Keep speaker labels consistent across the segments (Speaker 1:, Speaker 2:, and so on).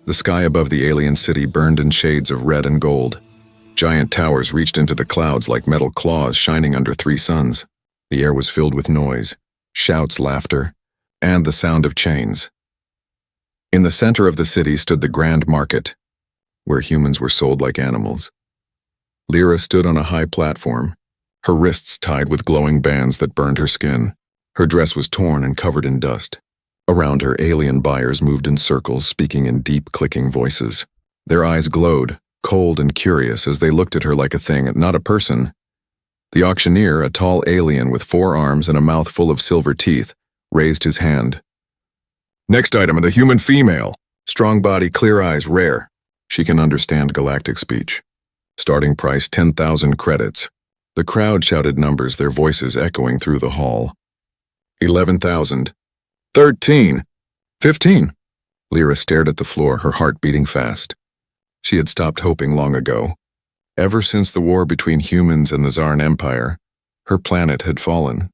Speaker 1: The sky above the alien city burned in shades of red and gold. Giant towers reached into the clouds like metal claws shining under three suns. The air was filled with noise, shouts, laughter, and the sound of chains. In the center of the city stood the Grand Market, where humans were sold like animals. Lyra stood on a high platform, her wrists tied with glowing bands that burned her skin. Her dress was torn and covered in dust. Around her, alien buyers moved in circles, speaking in deep, clicking voices. Their eyes glowed, cold and curious, as they looked at her like a thing, not a person. The auctioneer, a tall alien with 4 arms and a mouth full of silver teeth, raised his hand. "Next item, the human female. Strong body, clear eyes, rare. She can understand galactic speech. Starting price 10,000 credits. The crowd shouted numbers, their voices echoing through the hall. 11,000. 13. 15. Lyra stared at the floor, her heart beating fast. She had stopped hoping long ago. Ever since the war between humans and the Zarn Empire, her planet had fallen.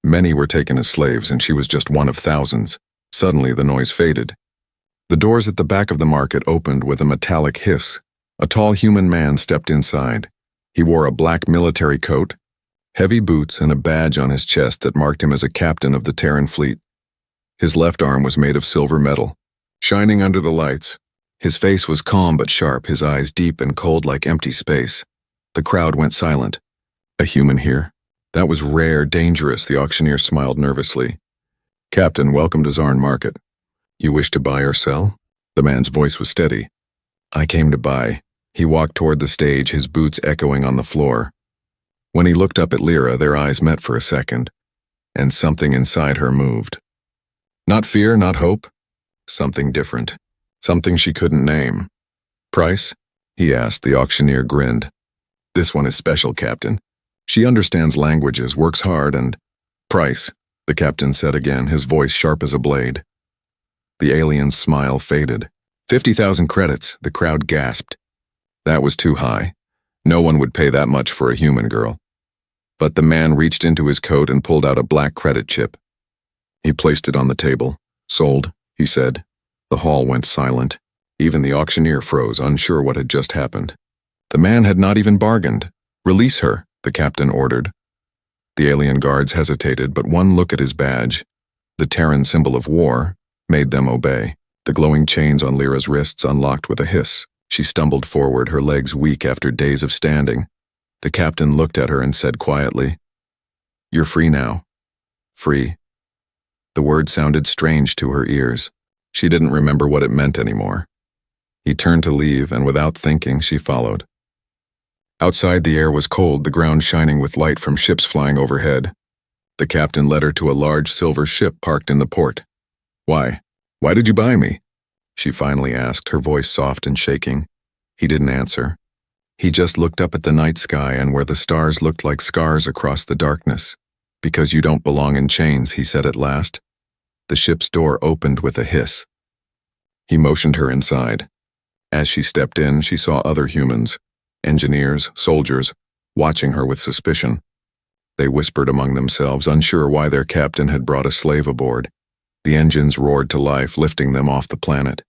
Speaker 1: Many were taken as slaves, and she was just one of thousands. Suddenly, the noise faded. The doors at the back of the market opened with a metallic hiss. A tall human man stepped inside. He wore a black military coat, heavy boots, and a badge on his chest that marked him as a captain of the Terran fleet. His left arm was made of silver metal, shining under the lights. His face was calm but sharp, his eyes deep and cold like empty space. The crowd went silent. A human here? That was rare, dangerous, the auctioneer smiled nervously. "Captain, welcome to Zarn Market. You wish to buy or sell?" The man's voice was steady. "I came to buy." He walked toward the stage, his boots echoing on the floor. When he looked up at Lyra, their eyes met for a second, and something inside her moved. Not fear, not hope. Something different. Something she couldn't name. "Price?" he asked. The auctioneer grinned. "This one is special, Captain. She understands languages, works hard, and—" "Price," the captain said again, his voice sharp as a blade. The alien's smile faded. 50,000 credits, the crowd gasped. That was too high. No one would pay that much for a human girl. But the man reached into his coat and pulled out a black credit chip. He placed it on the table. "Sold," he said. The hall went silent. Even the auctioneer froze, unsure what had just happened. The man had not even bargained. "Release her," the captain ordered. The alien guards hesitated, but one look at his badge, the Terran symbol of war, made them obey. The glowing chains on Lyra's wrists unlocked with a hiss. She stumbled forward, her legs weak after days of standing. The captain looked at her and said quietly, "You're free now." Free. The word sounded strange to her ears. She didn't remember what it meant anymore. He turned to leave, and without thinking, she followed. Outside, the air was cold, the ground shining with light from ships flying overhead. The captain led her to a large silver ship parked in the port. "Why? Why did you buy me?" she finally asked, her voice soft and shaking. He didn't answer. He just looked up at the night sky and where the stars looked like scars across the darkness. "Because you don't belong in chains," he said at last. The ship's door opened with a hiss. He motioned her inside. As she stepped in, she saw other humans, engineers, soldiers, watching her with suspicion. They whispered among themselves, unsure why their captain had brought a slave aboard. The engines roared to life, lifting them off the planet.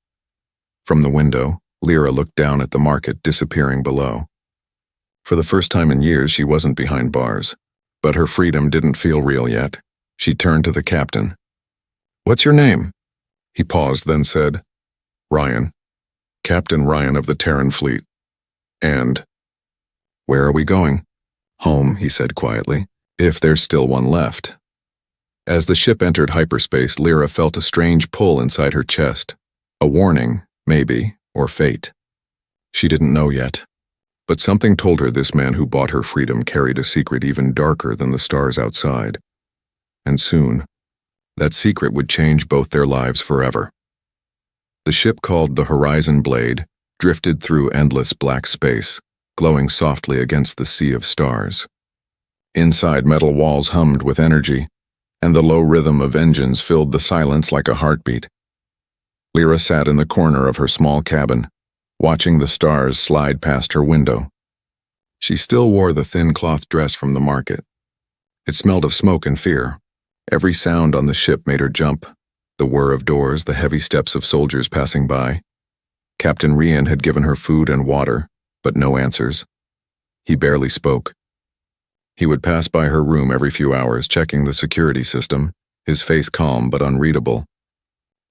Speaker 1: From the window, Lyra looked down at the market disappearing below. For the first time in years, she wasn't behind bars. But her freedom didn't feel real yet. She turned to the captain. "What's your name?" He paused, then said, "Ryan. Captain Ryan of the Terran fleet. And—" "Where are we going?" "Home," he said quietly, "if there's still one left." As the ship entered hyperspace, Lyra felt a strange pull inside her chest. A warning, maybe, or fate. She didn't know yet. But something told her this man who bought her freedom carried a secret even darker than the stars outside. And soon, that secret would change both their lives forever. The ship, called the Horizon Blade, drifted through endless black space, glowing softly against the sea of stars. Inside, metal walls hummed with energy, and the low rhythm of engines filled the silence like a heartbeat. Lyra sat in the corner of her small cabin, watching the stars slide past her window. She still wore the thin cloth dress from the market. It smelled of smoke and fear. Every sound on the ship made her jump. The whir of doors, the heavy steps of soldiers passing by. Captain Rian had given her food and water, but no answers. He barely spoke. He would pass by her room every few hours, checking the security system, his face calm but unreadable.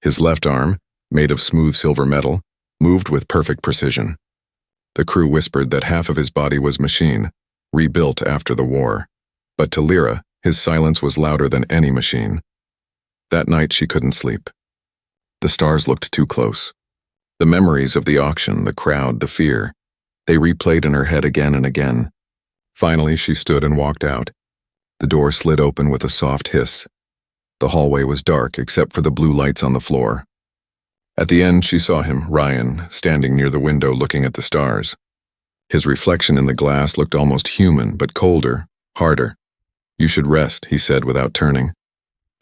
Speaker 1: His left arm, made of smooth silver metal, moved with perfect precision. The crew whispered that half of his body was machine, rebuilt after the war. But to Lyra, his silence was louder than any machine. That night she couldn't sleep. The stars looked too close. The memories of the auction, the crowd, the fear, they replayed in her head again and again. Finally, she stood and walked out. The door slid open with a soft hiss. The hallway was dark except for the blue lights on the floor. At the end, she saw him, Ryan, standing near the window looking at the stars. His reflection in the glass looked almost human, but colder, harder. "You should rest," he said without turning.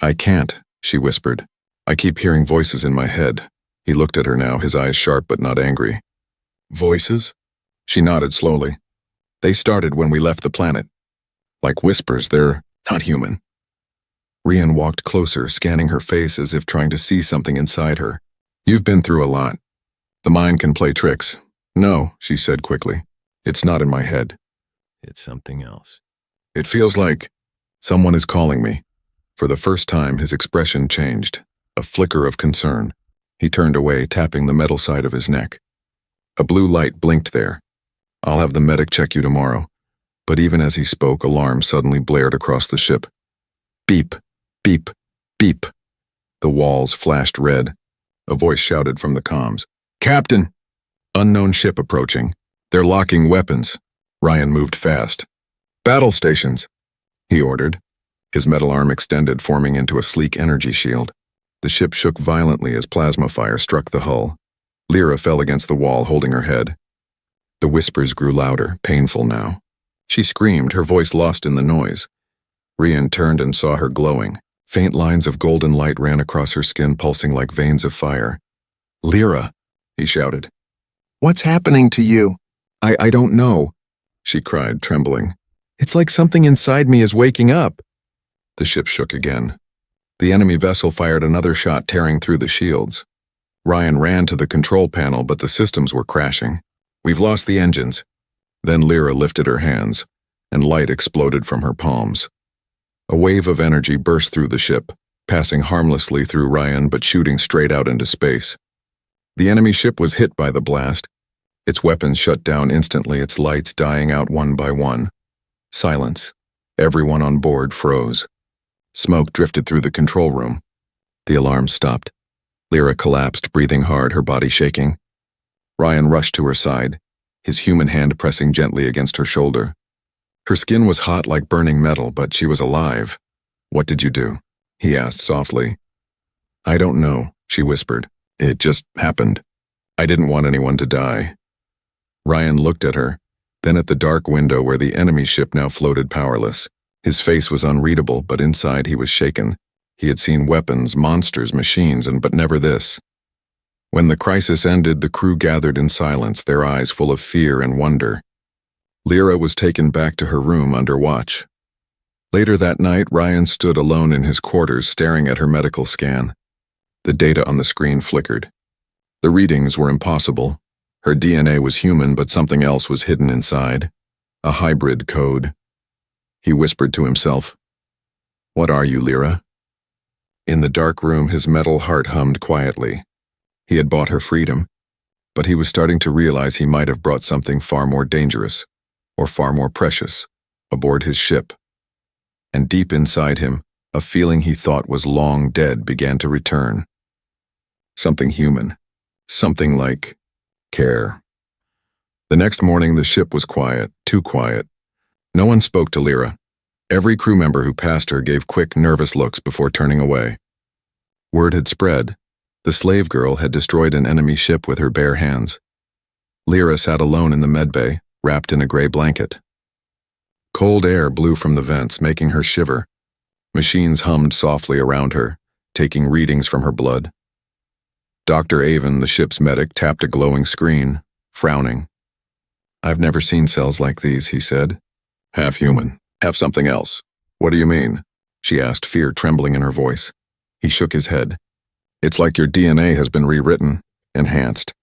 Speaker 1: "I can't," she whispered. "I keep hearing voices in my head." He looked at her now, his eyes sharp but not angry. "Voices?" She nodded slowly. "They started when we left the planet. Like whispers, they're not human." Rian walked closer, scanning her face as if trying to see something inside her. "You've been through a lot. The mind can play tricks." "No," she said quickly. "It's not in my head. It's something else. It feels like someone is calling me." For the first time, his expression changed, a flicker of concern. He turned away, tapping the metal side of his neck. A blue light blinked there. "I'll have the medic check you tomorrow." But even as he spoke, alarms suddenly blared across the ship. Beep, beep, beep. The walls flashed red. A voice shouted from the comms. "Captain! Unknown ship approaching. They're locking weapons." Ryan moved fast. "Battle stations," he ordered. His metal arm extended, forming into a sleek energy shield. The ship shook violently as plasma fire struck the hull. Lyra fell against the wall, holding her head. The whispers grew louder, painful now. She screamed, her voice lost in the noise. Rian turned and saw her glowing. Faint lines of golden light ran across her skin, pulsing like veins of fire. "Lyra," he shouted. "What's happening to you?" I don't know," she cried, trembling. "It's like something inside me is waking up." The ship shook again. The enemy vessel fired another shot, tearing through the shields. Ryan ran to the control panel, but the systems were crashing. "We've lost the engines." Then Lyra lifted her hands, and light exploded from her palms. A wave of energy burst through the ship, passing harmlessly through Ryan but shooting straight out into space. The enemy ship was hit by the blast. Its weapons shut down instantly, its lights dying out one by one. Silence. Everyone on board froze. Smoke drifted through the control room. The alarm stopped. Lyra collapsed, breathing hard, her body shaking. Ryan rushed to her side, his human hand pressing gently against her shoulder. Her skin was hot like burning metal, but she was alive. "What did you do?" he asked softly. "I don't know," she whispered. "It just happened. I didn't want anyone to die." Ryan looked at her, then at the dark window where the enemy ship now floated powerless. His face was unreadable, but inside he was shaken. He had seen weapons, monsters, machines, but never this. When the crisis ended, the crew gathered in silence, their eyes full of fear and wonder. Lyra was taken back to her room under watch. Later that night, Ryan stood alone in his quarters, staring at her medical scan. The data on the screen flickered. The readings were impossible. Her DNA was human, but something else was hidden inside. A hybrid code. He whispered to himself, "What are you, Lyra?" In the dark room, his metal heart hummed quietly. He had bought her freedom, but he was starting to realize he might have brought something far more dangerous, or far more precious, aboard his ship. And deep inside him, a feeling he thought was long dead began to return. Something human. Something like care. The next morning, the ship was quiet, too quiet. No one spoke to Lyra. Every crew member who passed her gave quick, nervous looks before turning away. Word had spread. The slave girl had destroyed an enemy ship with her bare hands. Lyra sat alone in the medbay, wrapped in a gray blanket. Cold air blew from the vents, making her shiver. Machines hummed softly around her, taking readings from her blood. Dr. Avon, the ship's medic, tapped a glowing screen, frowning. "I've never seen cells like these," he said. "Half human, half something else. What do you mean?" she asked, fear trembling in her voice. He shook his head. "It's like your DNA has been rewritten, enhanced.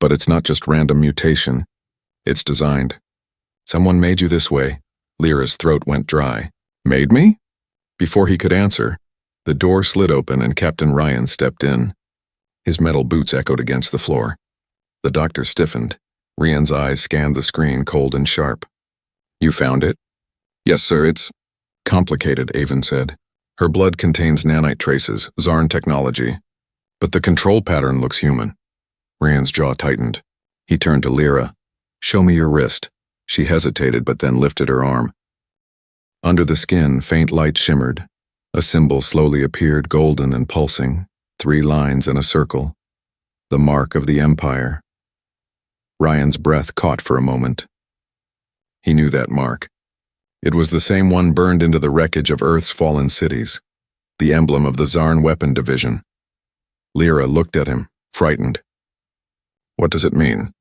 Speaker 1: But it's not just random mutation. It's designed. Someone made you this way. Lyra's throat went dry. Made me? Before he could answer, the door slid open and Captain Ryan stepped in. His metal boots echoed against the floor. The doctor stiffened. Ryan's eyes scanned the screen, cold and sharp. You found it? Yes, sir, it's complicated, Avon said. Her blood contains nanite traces, Zarn technology. But the control pattern looks human. Ryan's jaw tightened. He turned to Lyra. Show me your wrist. She hesitated but then lifted her arm. Under the skin, faint light shimmered. A symbol slowly appeared, golden and pulsing, 3 lines in a circle. The mark of the Empire. Ryan's breath caught for a moment. He knew that mark. It was the same one burned into the wreckage of Earth's fallen cities, the emblem of the Zarn Weapon Division. Lyra looked at him, frightened. What does it mean?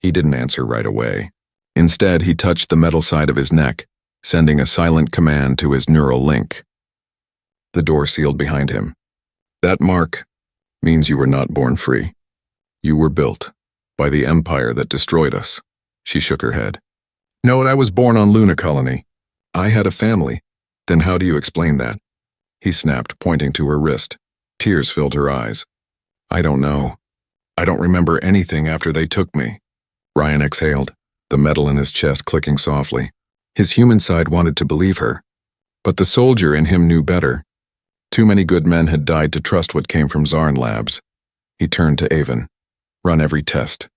Speaker 1: He didn't answer right away. Instead, he touched the metal side of his neck, sending a silent command to his neural link. The door sealed behind him. That mark means you were not born free. You were built by the Empire that destroyed us. She shook her head. No, I was born on Luna Colony. I had a family. Then how do you explain that? He snapped, pointing to her wrist. Tears filled her eyes. I don't know. I don't remember anything after they took me. Ryan exhaled, the metal in his chest clicking softly. His human side wanted to believe her. But the soldier in him knew better. Too many good men had died to trust what came from Zarn Labs. He turned to Avon. Run every test.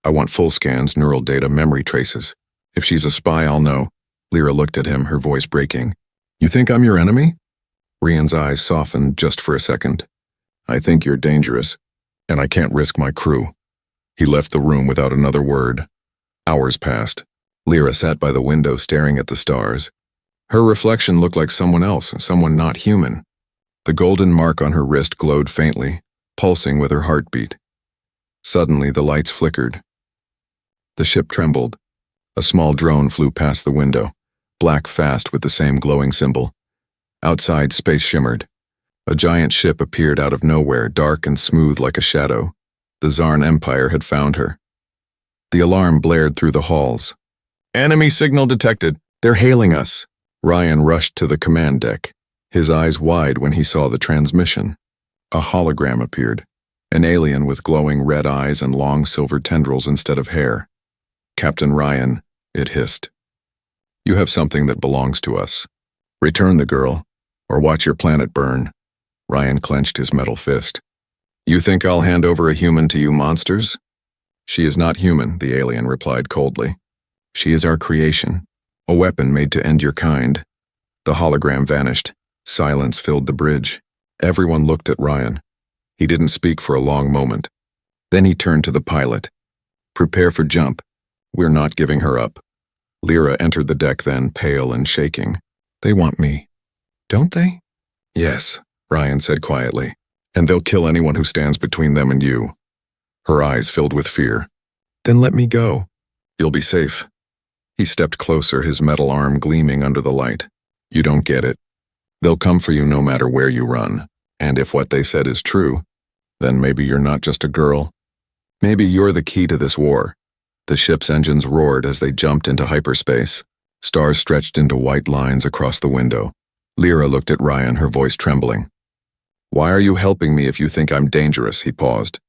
Speaker 1: I want full scans, neural data, memory traces. If she's a spy, I'll know. Lyra looked at him, her voice breaking. You think I'm your enemy? Ryan's eyes softened just for a second. I think you're dangerous, and I can't risk my crew. He left the room without another word. Hours passed. Lyra sat by the window staring at the stars. Her reflection looked like someone else, someone not human. The golden mark on her wrist glowed faintly, pulsing with her heartbeat. Suddenly, the lights flickered. The ship trembled. A small drone flew past the window, black fast with the same glowing symbol. Outside, space shimmered. A giant ship appeared out of nowhere, dark and smooth like a shadow. The Zarn Empire had found her. The alarm blared through the halls. Enemy signal detected. They're hailing us. Ryan rushed to the command deck, his eyes wide when he saw the transmission. A hologram appeared, an alien with glowing red eyes and long silver tendrils instead of hair. Captain Ryan, it hissed. You have something that belongs to us. Return the girl, or watch your planet burn. Ryan clenched his metal fist. You think I'll hand over a human to you monsters? She is not human, the alien replied coldly. She is our creation, a weapon made to end your kind. The hologram vanished. Silence filled the bridge. Everyone looked at Ryan. He didn't speak for a long moment. Then he turned to the pilot. Prepare for jump. We're not giving her up. Lyra entered the deck then, pale and shaking. They want me, don't they? Yes, Ryan said quietly. And they'll kill anyone who stands between them and you. Her eyes filled with fear. Then let me go. You'll be safe. He stepped closer, his metal arm gleaming under the light. You don't get it. They'll come for you no matter where you run. And if what they said is true, then maybe you're not just a girl. Maybe you're the key to this war. The ship's engines roared as they jumped into hyperspace. Stars stretched into white lines across the window. Lyra looked at Ryan, her voice trembling. Why are you helping me if you think I'm dangerous? He paused.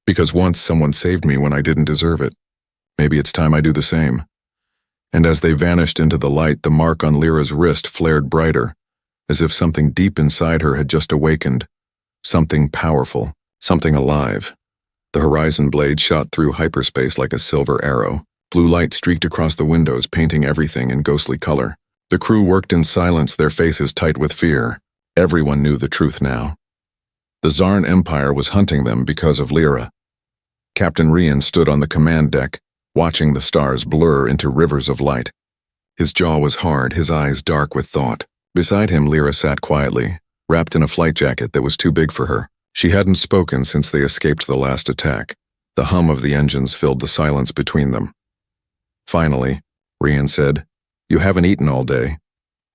Speaker 1: Because once someone saved me when I didn't deserve it. Maybe it's time I do the same. And as they vanished into the light, the mark on Lyra's wrist flared brighter, as if something deep inside her had just awakened. Something powerful, something alive. The horizon blade shot through hyperspace like a silver arrow. Blue light streaked across the windows, painting everything in ghostly color. The crew worked in silence, their faces tight with fear. Everyone knew the truth now. The Zarn Empire was hunting them because of Lyra. Captain Ryan stood on the command deck, watching the stars blur into rivers of light. His jaw was hard, his eyes dark with thought. Beside him, Lyra sat quietly, wrapped in a flight jacket that was too big for her. She hadn't spoken since they escaped the last attack. The hum of the engines filled the silence between them. Finally, Ryan said, You haven't eaten all day.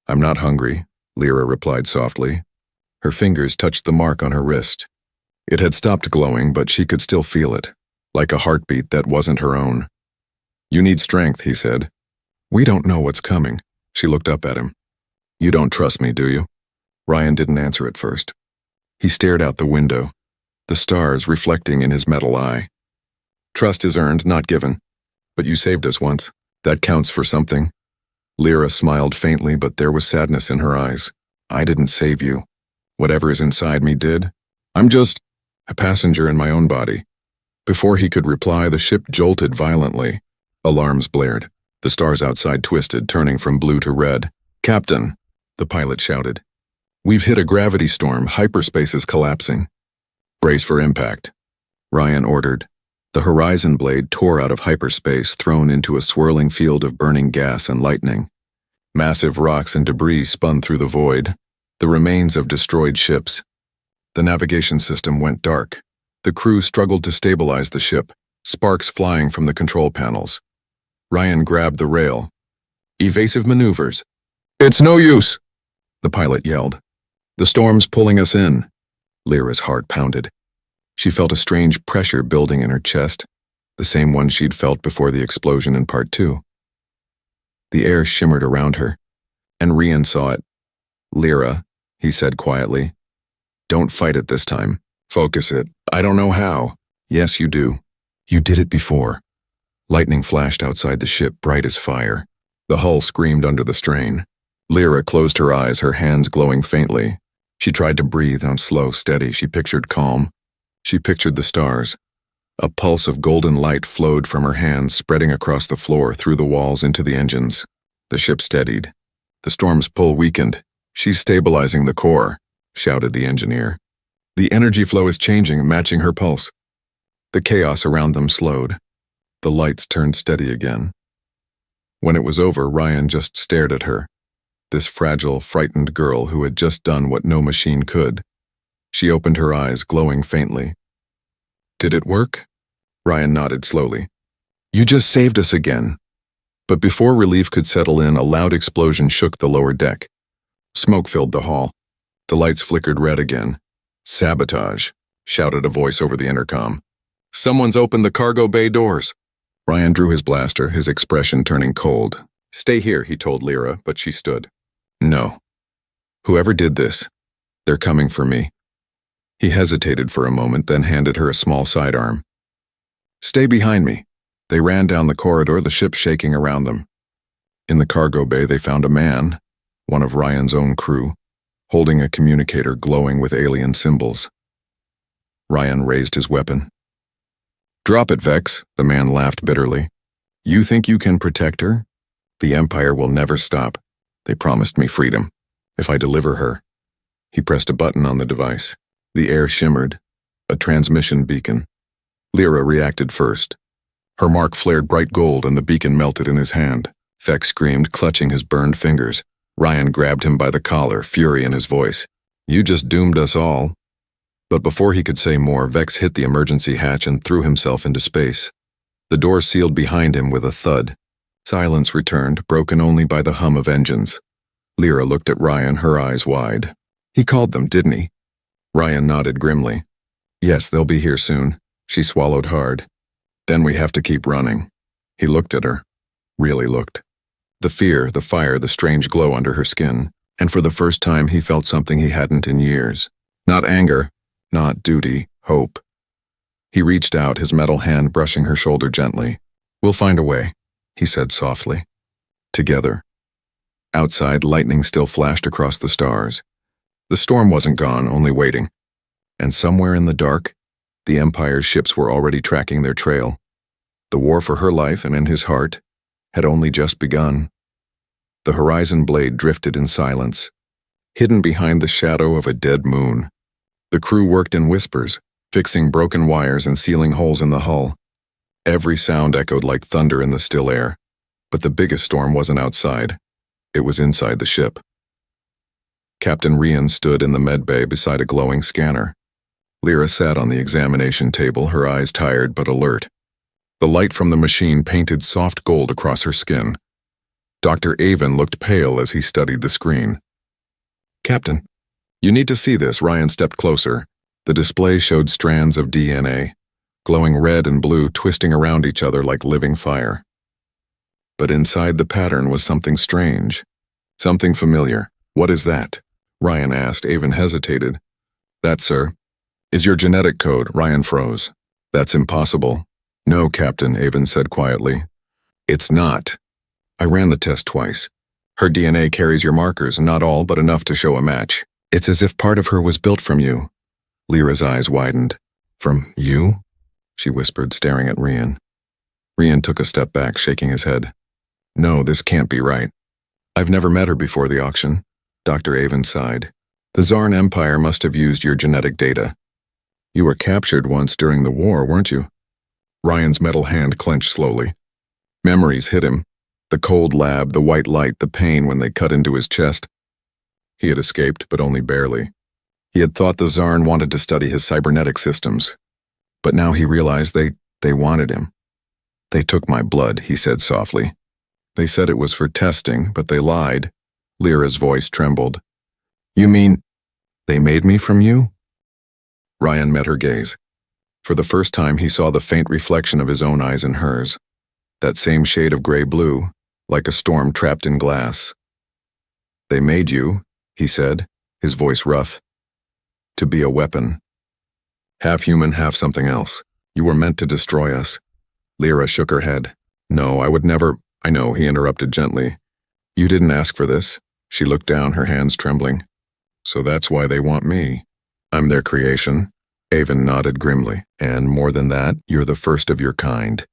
Speaker 1: I'm not hungry, Lyra replied softly. Her fingers touched the mark on her wrist. It had stopped glowing, but she could still feel it, like a heartbeat that wasn't her own. "You need strength," he said. "We don't know what's coming." She looked up at him. "You don't trust me, do you?" Ryan didn't answer at first. He stared out the window, the stars reflecting in his metal eye. "Trust is earned, not given. But you saved us once. That counts for something." Lyra smiled faintly, but there was sadness in her eyes. "I didn't save you. Whatever is inside me did. I'm just a passenger in my own body." Before he could reply, the ship jolted violently. Alarms blared. The stars outside twisted, turning from blue to red. "Captain," the pilot shouted. "We've hit a gravity storm. Hyperspace is collapsing." "Brace for impact," Ryan ordered. The horizon blade tore out of hyperspace, thrown into a swirling field of burning gas and lightning. Massive rocks and debris spun through the void, the remains of destroyed ships. The navigation system went dark. The crew struggled to stabilize the ship, sparks flying from the control panels. Ryan grabbed the rail. "Evasive maneuvers." "It's no use," the pilot yelled. "The storm's pulling us in." Lyra's heart pounded. She felt a strange pressure building in her chest, the same one she'd felt before the explosion in Part 2. The air shimmered around her, and Ryan saw it. "Lyra," he said quietly, "don't fight it this time. Focus it. I don't know how." "Yes, you do. You did it before." Lightning flashed outside the ship, bright as fire. The hull screamed under the strain. Lyra closed her eyes, her hands glowing faintly. She tried to breathe on slow, steady. She pictured calm. She pictured the stars. A pulse of golden light flowed from her hands, spreading across the floor, through the walls, into the engines. The ship steadied. "The storm's pull weakened. She's stabilizing the core," shouted the engineer. "The energy flow is changing, matching her pulse." The chaos around them slowed. The lights turned steady again. When it was over, Ryan just stared at her. This fragile, frightened girl who had just done what no machine could. She opened her eyes, glowing faintly. "Did it work?" Ryan nodded slowly. "You just saved us again." But before relief could settle in, a loud explosion shook the lower deck. Smoke filled the hall. The lights flickered red again. "Sabotage," shouted a voice over the intercom. "Someone's opened the cargo bay doors." Ryan drew his blaster, his expression turning cold. "Stay here," he told Lyra, but she stood. "No. Whoever did this, they're coming for me." He hesitated for a moment, then handed her a small sidearm. "Stay behind me." They ran down the corridor, the ship shaking around them. In the cargo bay, they found a man, one of Ryan's own crew, holding a communicator glowing with alien symbols. Ryan raised his weapon. "Drop it, Vex," the man laughed bitterly. "You think you can protect her? The Empire will never stop. They promised me freedom. If I deliver her." He pressed a button on the device. The air shimmered, a transmission beacon. Lyra reacted first. Her mark flared bright gold and the beacon melted in his hand. Vex screamed, clutching his burned fingers. Ryan grabbed him by the collar, fury in his voice. "You just doomed us all." But before he could say more, Vex hit the emergency hatch and threw himself into space. The door sealed behind him with a thud. Silence returned, broken only by the hum of engines. Lyra looked at Ryan, her eyes wide. "He called them, didn't he?" Ryan nodded grimly. "Yes, they'll be here soon." She swallowed hard. "Then we have to keep running." He looked at her. Really looked. The fear, the fire, the strange glow under her skin. And for the first time he felt something he hadn't in years. Not anger, not duty, hope. He reached out, his metal hand brushing her shoulder gently. "We'll find a way," he said softly. Together. Outside, lightning still flashed across the stars. The storm wasn't gone, only waiting. And somewhere in the dark, the Empire's ships were already tracking their trail. The war for her life and in his heart had only just begun. The horizon blade drifted in silence, hidden behind the shadow of a dead moon. The crew worked in whispers, fixing broken wires and sealing holes in the hull. Every sound echoed like thunder in the still air. But the biggest storm wasn't outside. It was inside the ship. Captain Ryan stood in the med bay beside a glowing scanner. Lyra sat on the examination table, her eyes tired but alert. The light from the machine painted soft gold across her skin. Dr. Avon looked pale as he studied the screen. "Captain, you need to see this." Ryan stepped closer. The display showed strands of DNA, glowing red and blue, twisting around each other like living fire. But inside the pattern was something strange, something familiar. "What is that?" Ryan asked. Avon hesitated. "That, sir, is your genetic code." Ryan froze. "That's impossible." "No, Captain," Avon said quietly. "It's not. I ran the test twice. Her DNA carries your markers, not all, but enough to show a match. It's as if part of her was built from you." Lyra's eyes widened. "From you?" she whispered, staring at Ryan. Ryan took a step back, shaking his head. "No, this can't be right. I've never met her before the auction." Dr. Avon sighed. "The Zarn Empire must have used your genetic data. You were captured once during the war, weren't you?" Ryan's metal hand clenched slowly. Memories hit him. The cold lab, the white light, the pain when they cut into his chest. He had escaped, but only barely. He had thought the Zarn wanted to study his cybernetic systems. But now he realized they wanted him. "They took my blood," he said softly. "They said it was for testing, but they lied." Lyra's voice trembled. "You mean they made me from you?" Ryan met her gaze. For the first time, he saw the faint reflection of his own eyes in hers. That same shade of gray-blue, like a storm trapped in glass. "They made you," he said, his voice rough, "to be a weapon. Half human, half something else. You were meant to destroy us." Lyra shook her head. "No, I would never—" "I know," he interrupted gently. "You didn't ask for this." She looked down, her hands trembling. "So that's why they want me. I'm their creation." Avon nodded grimly. "And more than that, you're the first of your kind.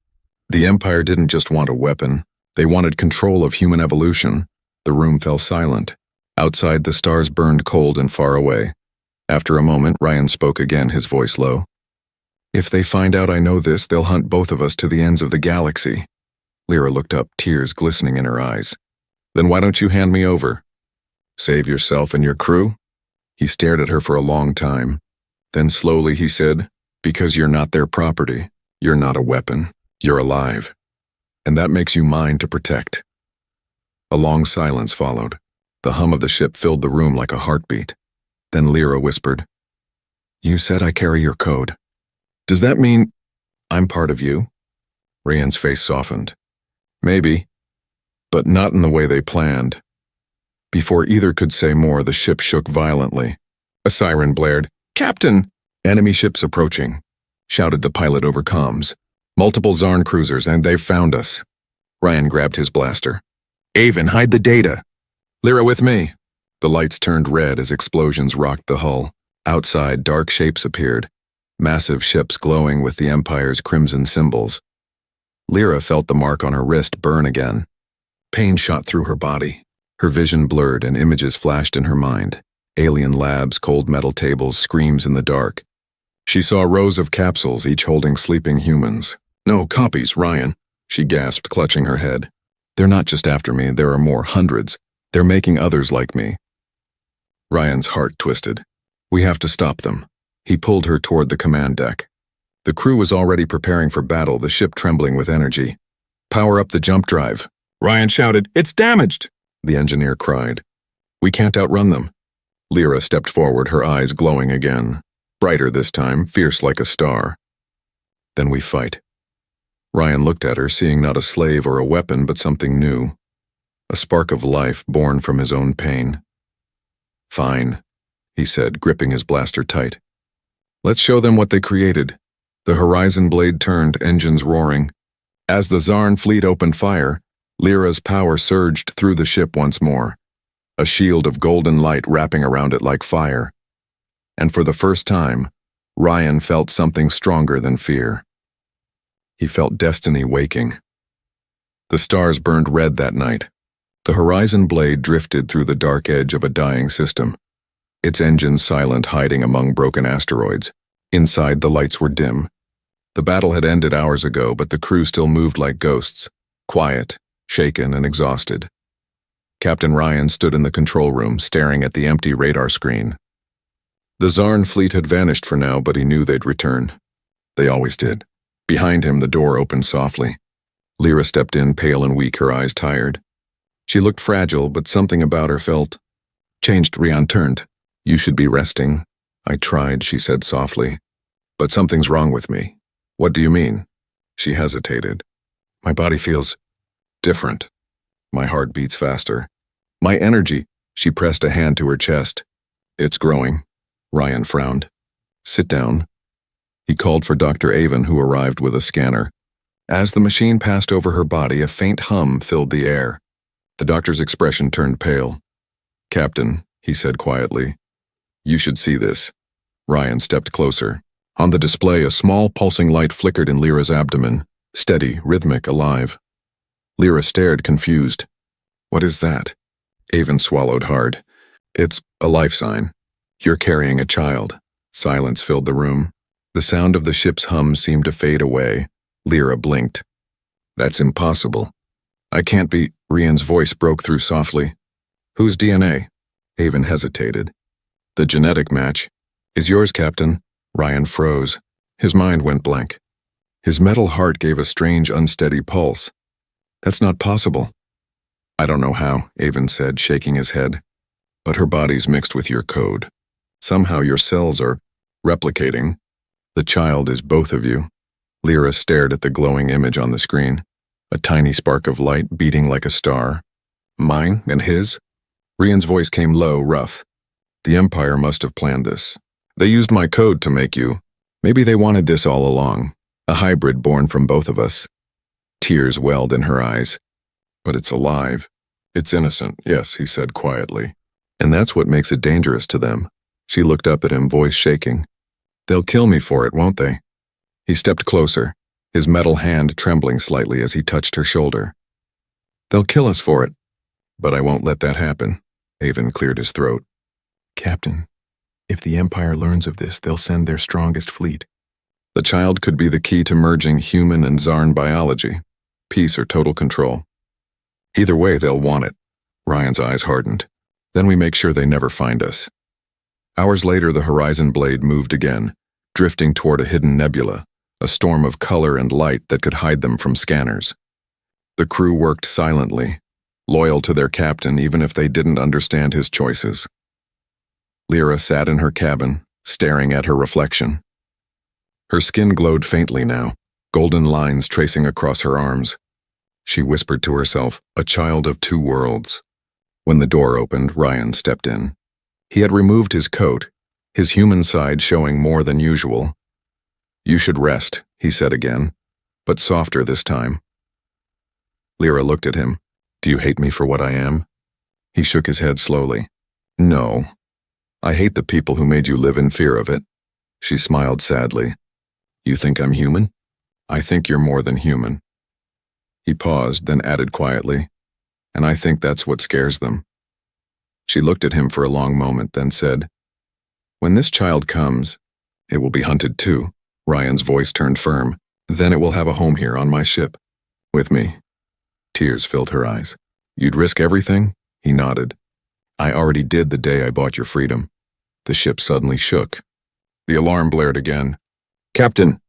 Speaker 1: The Empire didn't just want a weapon. They wanted control of human evolution." The room fell silent. Outside, the stars burned cold and far away. After a moment, Ryan spoke again, his voice low. "If they find out I know this, they'll hunt both of us to the ends of the galaxy." Lyra looked up, tears glistening in her eyes. "Then why don't you hand me over?" "Save yourself and your crew?" He stared at her for a long time. Then slowly he said, "Because you're not their property. You're not a weapon. You're alive. And that makes you mine to protect." A long silence followed. The hum of the ship filled the room like a heartbeat. Then Lyra whispered, "You said I carry your code. Does that mean I'm part of you?" Ryan's face softened. "Maybe, but not in the way they planned." Before either could say more, the ship shook violently. A siren blared. "Captain!" "Enemy ships approaching," shouted the pilot over comms. "Multiple Zarn cruisers, and they've found us." Ryan grabbed his blaster. "Avon, hide the data." "Lyra, with me." The lights turned red as explosions rocked the hull. Outside, dark shapes appeared, massive ships glowing with the Empire's crimson symbols. Lyra felt the mark on her wrist burn again. Pain shot through her body. Her vision blurred and images flashed in her mind. Alien labs, cold metal tables, screams in the dark. She saw rows of capsules, each holding sleeping humans. "No, copies, Ryan," she gasped, clutching her head. "They're not just after me, there are more, hundreds. They're making others like me." Ryan's heart twisted. "We have to stop them." He pulled her toward the command deck. The crew was already preparing for battle, the ship trembling with energy. "Power up the jump drive." Ryan shouted, "It's damaged!" The engineer cried. "We can't outrun them." Lyra stepped forward, her eyes glowing again. Brighter this time, fierce like a star. "Then we fight." Ryan looked at her, seeing not a slave or a weapon, but something new. A spark of life born from his own pain. "Fine," he said, gripping his blaster tight. "Let's show them what they created." The horizon blade turned, engines roaring. As the Zarn fleet opened fire, Lyra's power surged through the ship once more, a shield of golden light wrapping around it like fire. And for the first time, Ryan felt something stronger than fear. He felt destiny waking. The stars burned red that night. The horizon blade drifted through the dark edge of a dying system, its engines silent, hiding among broken asteroids. Inside, the lights were dim. The battle had ended hours ago, but the crew still moved like ghosts, quiet, shaken, and exhausted. Captain Ryan stood in the control room, staring at the empty radar screen. The Zarn fleet had vanished for now, but he knew they'd return. They always did. Behind him, the door opened softly. Lyra stepped in, pale and weak, her eyes tired. She looked fragile, but something about her felt changed. Ryan turned. "You should be resting." "I tried," she said softly. "But something's wrong with me." What do you mean? She hesitated. My body feels different. My heart beats faster. My energy. She pressed a hand to her chest. It's growing. Ryan frowned. Sit down. He called for Dr. Avon, who arrived with a scanner. As the machine passed over her body, a faint hum filled the air. The doctor's expression turned pale. Captain, he said quietly, you should see this. Ryan stepped closer. On the display, a small pulsing light flickered in Lyra's abdomen, steady, rhythmic, alive. Lyra stared, confused. What is that? Avon swallowed hard. It's a life sign. You're carrying a child. Silence filled the room. The sound of the ship's hum seemed to fade away. Lyra blinked. That's impossible. I can't be. Ryan's voice broke through softly. Whose DNA? Avon hesitated. The genetic match. Is yours, Captain? Ryan froze. His mind went blank. His metal heart gave a strange, unsteady pulse. That's not possible. I don't know how, Avon said, shaking his head. But her body's mixed with your code. Somehow your cells are replicating. The child is both of you. Lyra stared at the glowing image on the screen. A tiny spark of light beating like a star. Mine and his? Ryan's voice came low, rough. The Empire must have planned this. They used my code to make you. Maybe they wanted this all along. A hybrid born from both of us. Tears welled in her eyes. But it's alive. It's innocent, yes, he said quietly. And that's what makes it dangerous to them. She looked up at him, voice shaking. They'll kill me for it, won't they? He stepped closer, his metal hand trembling slightly as he touched her shoulder. They'll kill us for it. But I won't let that happen. Avon cleared his throat. Captain, if the Empire learns of this, they'll send their strongest fleet. The child could be the key to merging human and Zarn biology. Peace or total control. Either way, they'll want it. Ryan's eyes hardened. Then we make sure they never find us. Hours later, the horizon blade moved again, drifting toward a hidden nebula, a storm of color and light that could hide them from scanners. The crew worked silently, loyal to their captain even if they didn't understand his choices. Lyra sat in her cabin, staring at her reflection. Her skin glowed faintly now, golden lines tracing across her arms. She whispered to herself, a child of two worlds. When the door opened, Ryan stepped in. He had removed his coat, his human side showing more than usual. You should rest, he said again, but softer this time. Lyra looked at him. Do you hate me for what I am? He shook his head slowly. No. I hate the people who made you live in fear of it. She smiled sadly. You think I'm human? I think you're more than human. He paused, then added quietly, and I think that's what scares them. She looked at him for a long moment, then said, when this child comes, it will be hunted too. Ryan's voice turned firm. Then it will have a home here on my ship. With me. Tears filled her eyes. You'd risk everything? He nodded. I already did the day I bought your freedom. The ship suddenly shook. The alarm blared again. Captain!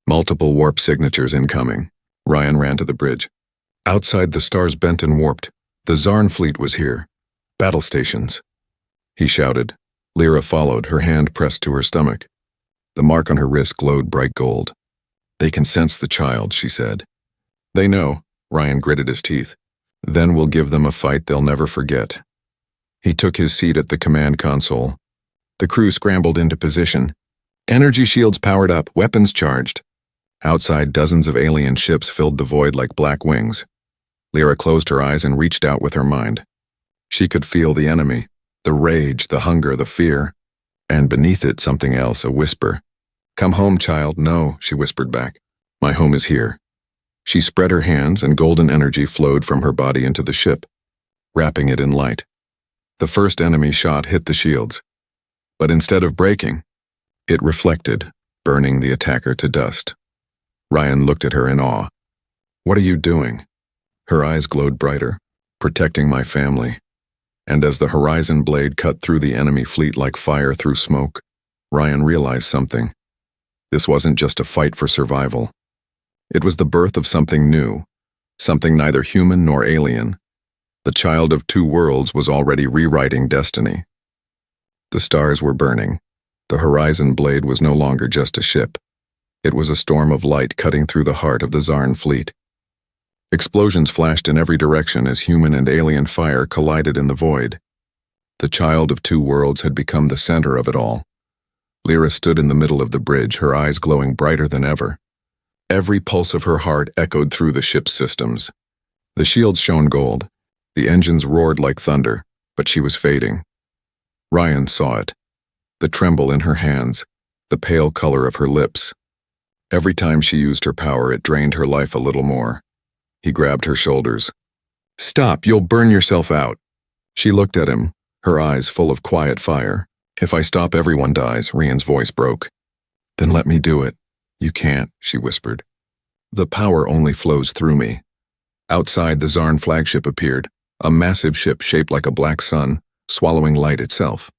Speaker 1: Multiple warp signatures incoming. Ryan ran to the bridge. Outside, the stars bent and warped. The Zarn fleet was here. Battle stations. He shouted. Lyra followed, her hand pressed to her stomach. The mark on her wrist glowed bright gold. They can sense the child, she said. They know. Ryan gritted his teeth. Then we'll give them a fight they'll never forget. He took his seat at the command console. The crew scrambled into position. Energy shields powered up, weapons charged. Outside, dozens of alien ships filled the void like black wings. Lyra closed her eyes and reached out with her mind. She could feel the enemy, the rage, the hunger, the fear, and beneath it something else, a whisper. Come home, child. No, she whispered back. My home is here. She spread her hands and golden energy flowed from her body into the ship, wrapping it in light. The first enemy shot hit the shields, but instead of breaking, it reflected, burning the attacker to dust. Ryan looked at her in awe. What are you doing? Her eyes glowed brighter, protecting my family. And as the horizon blade cut through the enemy fleet like fire through smoke, Ryan realized something. This wasn't just a fight for survival. It was the birth of something new, something neither human nor alien. The child of two worlds was already rewriting destiny. The stars were burning. The horizon blade was no longer just a ship. It was a storm of light cutting through the heart of the Zarn fleet. Explosions flashed in every direction as human and alien fire collided in the void. The child of two worlds had become the center of it all. Lyra stood in the middle of the bridge, her eyes glowing brighter than ever. Every pulse of her heart echoed through the ship's systems. The shields shone gold. The engines roared like thunder, but she was fading. Ryan saw it. The tremble in her hands, the pale color of her lips. Every time she used her power, it drained her life a little more. He grabbed her shoulders. "Stop, you'll burn yourself out." She looked at him, her eyes full of quiet fire. "If I stop, everyone dies," Ryan's voice broke. "Then let me do it." "You can't," she whispered. "The power only flows through me." Outside, the Zarn flagship appeared, a massive ship shaped like a black sun, swallowing light itself.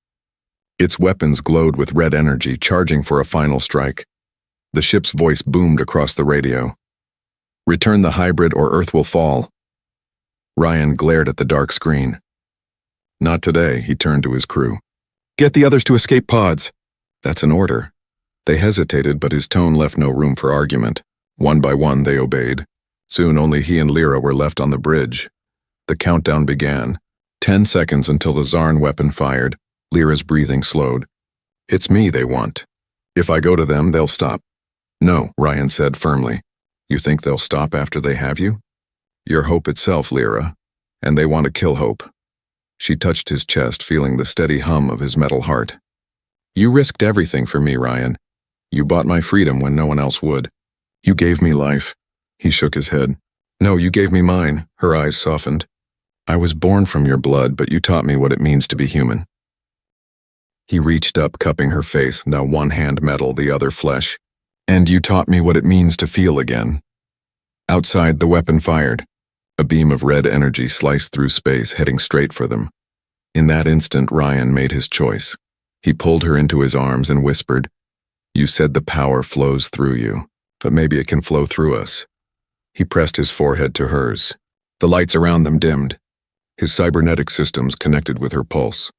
Speaker 1: Its weapons glowed with red energy, charging for a final strike. The ship's voice boomed across the radio. "Return the hybrid or Earth will fall." Ryan glared at the dark screen. "Not today," he turned to his crew. "Get the others to escape pods." "That's an order." They hesitated, but his tone left no room for argument. One by one, they obeyed. Soon only he and Lyra were left on the bridge. The countdown began. 10 seconds until the Zarn weapon fired. Lyra's breathing slowed. "It's me they want. If I go to them, they'll stop." "No," Ryan said firmly. "You think they'll stop after they have you?" "You're hope itself, Lyra, and they want to kill hope." She touched his chest, feeling the steady hum of his metal heart. "You risked everything for me, Ryan. You bought my freedom when no one else would. You gave me life." He shook his head. "No, you gave me mine." Her eyes softened. "I was born from your blood, but you taught me what it means to be human." He reached up, cupping her face, now one hand metal, the other flesh. "And you taught me what it means to feel again." Outside, the weapon fired. A beam of red energy sliced through space, heading straight for them. In that instant, Ryan made his choice. He pulled her into his arms and whispered, "You said the power flows through you, but maybe it can flow through us." He pressed his forehead to hers. The lights around them dimmed. His cybernetic systems connected with her pulse.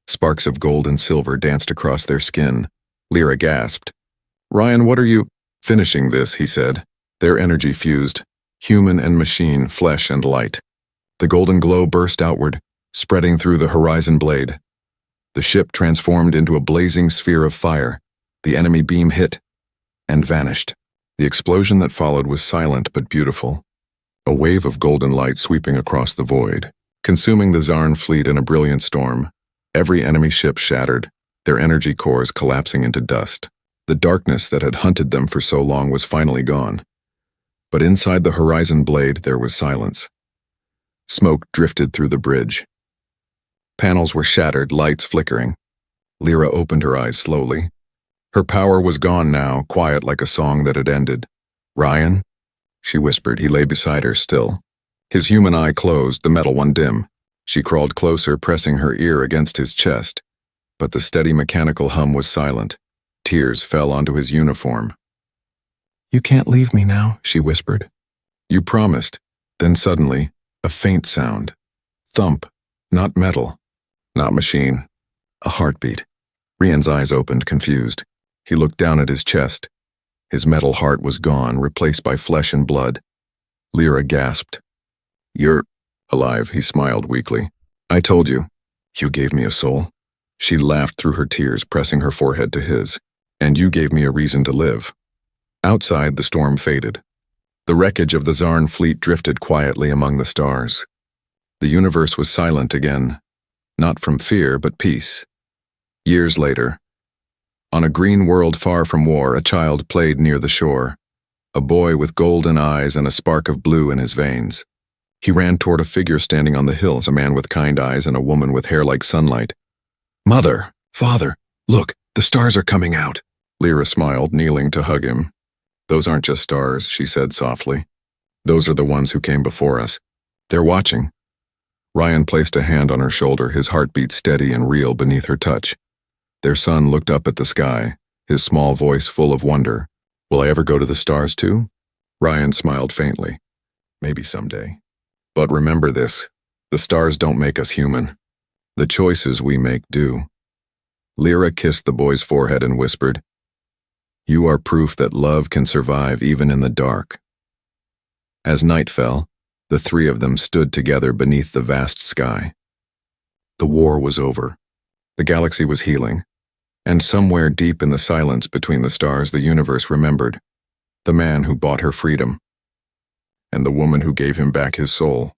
Speaker 1: Sparks of gold and silver danced across their skin. Lyra gasped. "Ryan, what are you—" "Finishing this," he said. Their energy fused. Human and machine, flesh and light. The golden glow burst outward, spreading through the horizon blade. The ship transformed into a blazing sphere of fire. The enemy beam hit and vanished. The explosion that followed was silent but beautiful. A wave of golden light sweeping across the void, consuming the Zarn fleet in a brilliant storm. Every enemy ship shattered, their energy cores collapsing into dust. The darkness that had hunted them for so long was finally gone. But inside the horizon blade there was silence. Smoke drifted through the bridge. Panels were shattered, lights flickering. Lyra opened her eyes slowly. Her power was gone now, quiet like a song that had ended. "Ryan?" she whispered. He lay beside her still. His human eye closed, the metal one dim. She crawled closer, pressing her ear against his chest. But the steady mechanical hum was silent. Tears fell onto his uniform. "You can't leave me now," she whispered. "You promised." Then suddenly, a faint sound. Thump. Not metal. Not machine. A heartbeat. Ryan's eyes opened, confused. He looked down at his chest. His metal heart was gone, replaced by flesh and blood. Lyra gasped. "You're alive," he smiled weakly. "I told you. You gave me a soul." She laughed through her tears, pressing her forehead to his. "And you gave me a reason to live." Outside, the storm faded. The wreckage of the Zarn fleet drifted quietly among the stars. The universe was silent again, not from fear, but peace. Years later, on a green world far from war, a child played near the shore, a boy with golden eyes and a spark of blue in his veins. He ran toward a figure standing on the hills, a man with kind eyes and a woman with hair like sunlight. "Mother! Father! Look, the stars are coming out!" Lyra smiled, kneeling to hug him. "Those aren't just stars," she said softly. "Those are the ones who came before us. They're watching." Ryan placed a hand on her shoulder, his heartbeat steady and real beneath her touch. Their son looked up at the sky, his small voice full of wonder. "Will I ever go to the stars too?" Ryan smiled faintly. "Maybe someday. But remember this, the stars don't make us human. The choices we make do." Lyra kissed the boy's forehead and whispered, You are proof that love can survive even in the dark." As night fell, the three of them stood together beneath the vast sky. The war was over. The galaxy was healing. And somewhere deep in the silence between the stars, the universe remembered the man who bought her freedom and the woman who gave him back his soul.